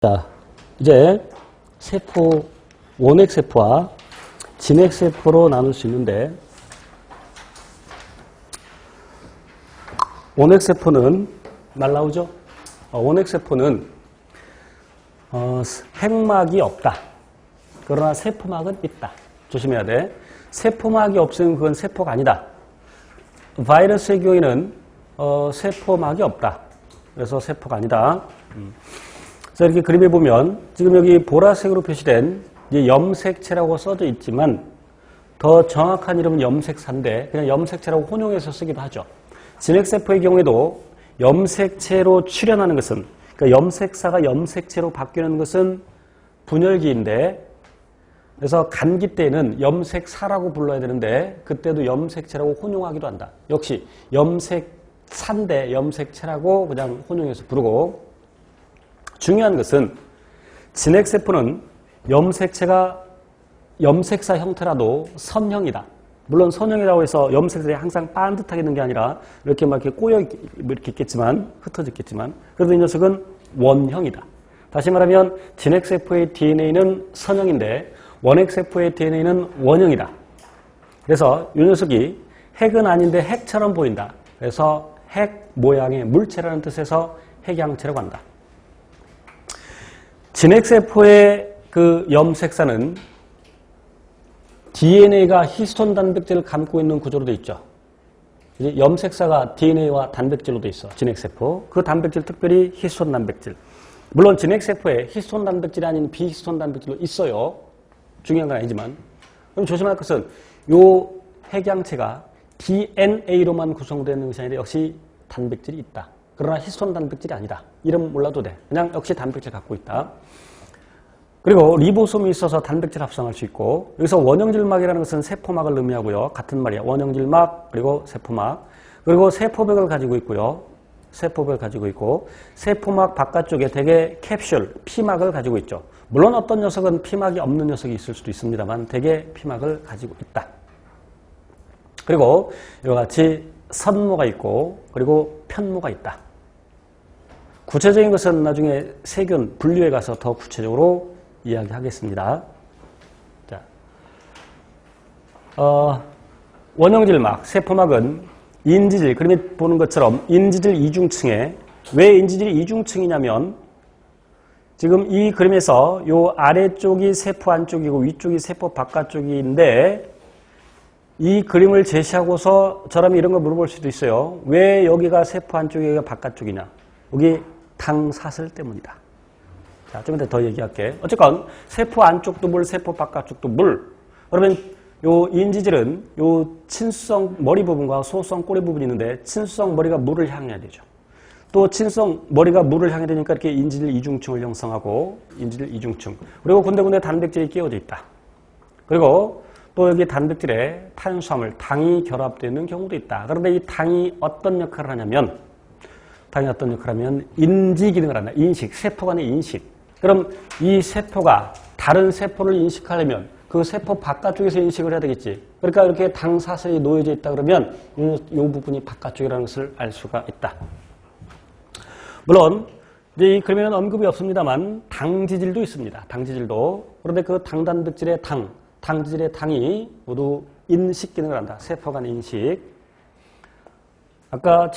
자, 이제 세포, 원핵세포와 진핵세포로 나눌 수 있는데, 원핵세포는 말 나오죠? 원핵세포는 핵막이 없다. 그러나 세포막은 있다. 조심해야 돼. 세포막이 없으면 그건 세포가 아니다. 바이러스의 경우에는 세포막이 없다. 그래서 세포가 아니다. 자, 이렇게 그림에 보면 지금 여기 보라색으로 표시된 이제 염색체라고 써져 있지만 더 정확한 이름은 염색사인데 그냥 염색체라고 혼용해서 쓰기도 하죠. 진핵세포의 경우에도 염색체로 출현하는 것은, 그러니까 염색사가 염색체로 바뀌는 것은 분열기인데, 그래서 감기 때는 염색사라고 불러야 되는데 그때도 염색체라고 혼용하기도 한다. 역시 염색사인데 염색체라고 그냥 혼용해서 부르고, 중요한 것은 진핵세포는 염색체가 염색사 형태라도 선형이다. 물론 선형이라고 해서 염색들이 항상 반듯하게 있는 게 아니라 이렇게 막 이렇게 꼬여 이렇게 있겠지만, 흩어져 있겠지만, 그래도 이 녀석은 원형이다. 다시 말하면 진핵세포의 DNA는 선형인데 원핵세포의 DNA는 원형이다. 그래서 이 녀석이 핵은 아닌데 핵처럼 보인다. 그래서 핵 모양의 물체라는 뜻에서 핵양체라고 한다. 진핵세포의 그 염색사는 DNA가 히스톤 단백질을 감고 있는 구조로 되어 있죠. 염색사가 DNA와 단백질로 되어 있어. 진핵세포. 그 단백질 특별히 히스톤 단백질. 물론 진핵세포에 히스톤 단백질이 아닌 비히스톤 단백질도 있어요. 중요한 건 아니지만. 그럼 조심할 것은 이 핵양체가 DNA로만 구성되는 것이 아니라 역시 단백질이 있다. 그러나 히스톤 단백질이 아니다. 이름 몰라도 돼. 그냥 역시 단백질 갖고 있다. 그리고 리보솜이 있어서 단백질 합성할 수 있고, 여기서 원형질막이라는 것은 세포막을 의미하고요. 같은 말이야. 원형질막 그리고 세포막. 그리고 세포벽을 가지고 있고요. 세포벽을 가지고 있고, 세포막 바깥쪽에 대개 캡슐, 피막을 가지고 있죠. 물론 어떤 녀석은 피막이 없는 녀석이 있을 수도 있습니다만 대개 피막을 가지고 있다. 그리고 이와 같이 선모가 있고 그리고 편모가 있다. 구체적인 것은 나중에 세균 분류에 가서 더 구체적으로 이야기하겠습니다. 자, 원형질막, 세포막은 인지질, 그림에 보는 것처럼 인지질 이중층에, 왜 인지질이 이중층이냐면 지금 이 그림에서 이 아래쪽이 세포 안쪽이고 위쪽이 세포 바깥쪽인데, 이 그림을 제시하고서 저라면 이런 거 물어볼 수도 있어요. 왜 여기가 세포 안쪽이 여기가 바깥쪽이냐? 여기 당사슬 때문이다. 자, 좀 이따 더 얘기할게. 어쨌건 세포 안쪽도 물, 세포 바깥쪽도 물. 그러면 요 인지질은 요 친수성 머리 부분과 소수성 꼬리 부분이 있는데 친수성 머리가 물을 향해야 되죠. 또 친수성 머리가 물을 향해 되니까 이렇게 인지질 이중층을 형성하고, 인지질 이중층. 그리고 군데군데 단백질이 끼워져 있다. 그리고 또 여기 단백질에 탄수화물, 당이 결합되어 있는 경우도 있다. 그런데 이 당이 어떤 역할을 하냐면, 당이 어떤 역할을 하면 인지 기능을 한다. 인식, 세포 간의 인식. 그럼 이 세포가 다른 세포를 인식하려면 그 세포 바깥쪽에서 인식을 해야 되겠지. 그러니까 이렇게 당사슬이 놓여져 있다 그러면 이 부분이 바깥쪽이라는 것을 알 수가 있다. 물론 이제 이 그림에는 언급이 없습니다만 당지질도 있습니다. 당지질도. 그런데 그 당단백질의 당지질의 당이 모두 인식 기능을 한다. 세포 간 인식. 아까